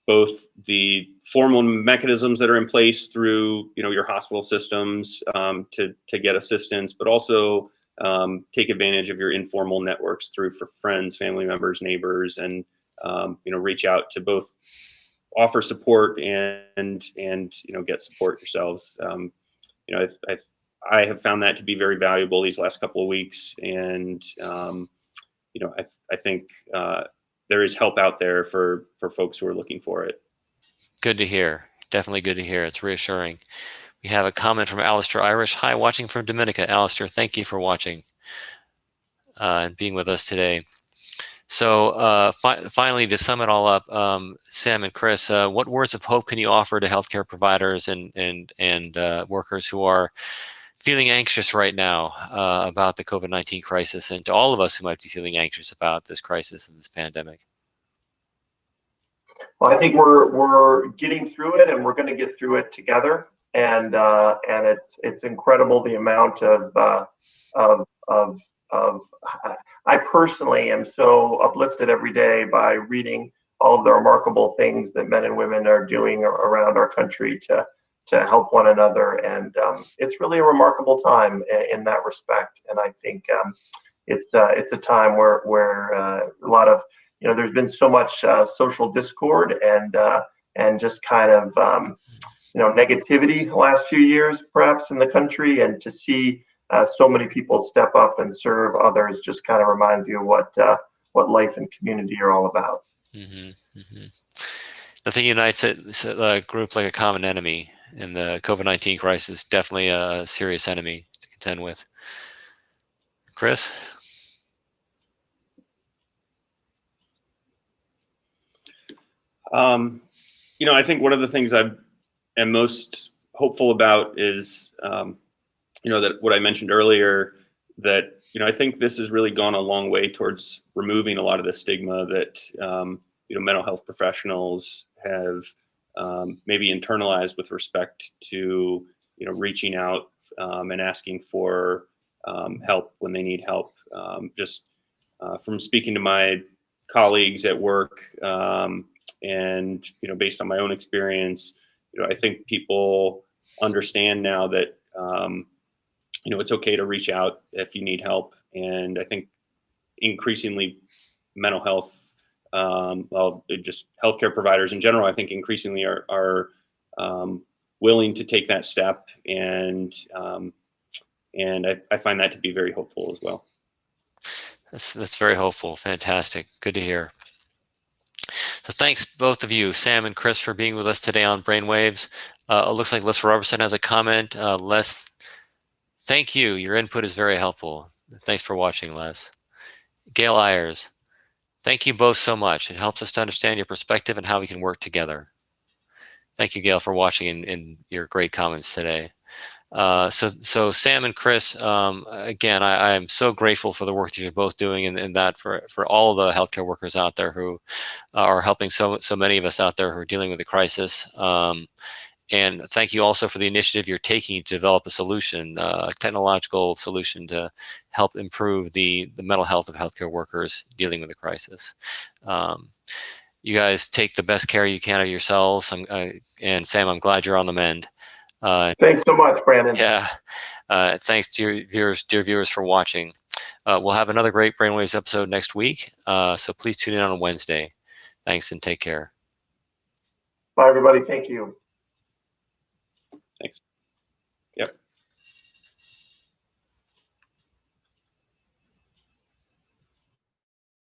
both the formal mechanisms that are in place through your hospital systems to get assistance, but also take advantage of your informal networks through for friends, family members, neighbors, and reach out to both offer support and get support yourselves. I have found that to be very valuable these last couple of weeks, and I think there is help out there for folks who are looking for it. Good to hear. Definitely good to hear. It's reassuring. We have a comment from Alistair Irish. Hi, watching from Dominica. Alistair, thank you for watching and being with us today. So finally, to sum it all up, Sam and Chris, what words of hope can you offer to healthcare providers and workers who are feeling anxious right now about the COVID-19 crisis, and to all of us who might be feeling anxious about this crisis and this pandemic? Well, I think we're getting through it, and we're going to get through it together. And it's incredible the amount of I personally am so uplifted every day by reading all of the remarkable things that men and women are doing around our country to help one another. And it's really a remarkable time in that respect. And I think it's a time where a lot of there's been so much social discord and just kind of negativity the last few years, perhaps in the country, and to see so many people step up and serve others just kind of reminds you of what life and community are all about. Mm-hmm, mm-hmm. Nothing unites a group like a common enemy, and the COVID-19 crisis definitely a serious enemy to to end with? Chris? I think one of the things I am most hopeful about is, that what I mentioned earlier, that, I think this has really gone a long way towards removing a lot of the stigma that, mental health professionals have maybe internalized with respect to, reaching out and asking for help when they need help. Just from speaking to my colleagues at work, and based on my own experience, I think people understand now that it's okay to reach out if you need help. And I think increasingly mental health, just healthcare providers in general, I think increasingly are willing to take that step, and I find that to be very hopeful as well. That's very hopeful. Fantastic. Good to hear. So thanks both of you, Sam and Chris, for being with us today on Brainwaves. It looks like Les Robertson has a comment. Les, thank you. Your input is very helpful. Thanks for watching, Les. Gail Ayers, thank you both so much. It helps us to understand your perspective and how we can work together. Thank you, Gail, for watching and your great comments today. So Sam and Chris, again, I am so grateful for the work that you're both doing, and that for all of the healthcare workers out there who are helping so many of us out there who are dealing with the crisis. And thank you also for the initiative you're taking to develop a solution, a technological solution to help improve the mental health of healthcare workers dealing with the crisis. You guys take the best care you can of yourselves. And Sam, I'm glad you're on the mend. Thanks so much, Brandon. Yeah. Thanks to your dear viewers, for watching. We'll have another great Brainwaves episode next week. So please tune in on Wednesday. Thanks and take care. Bye, everybody. Thank you. Thanks.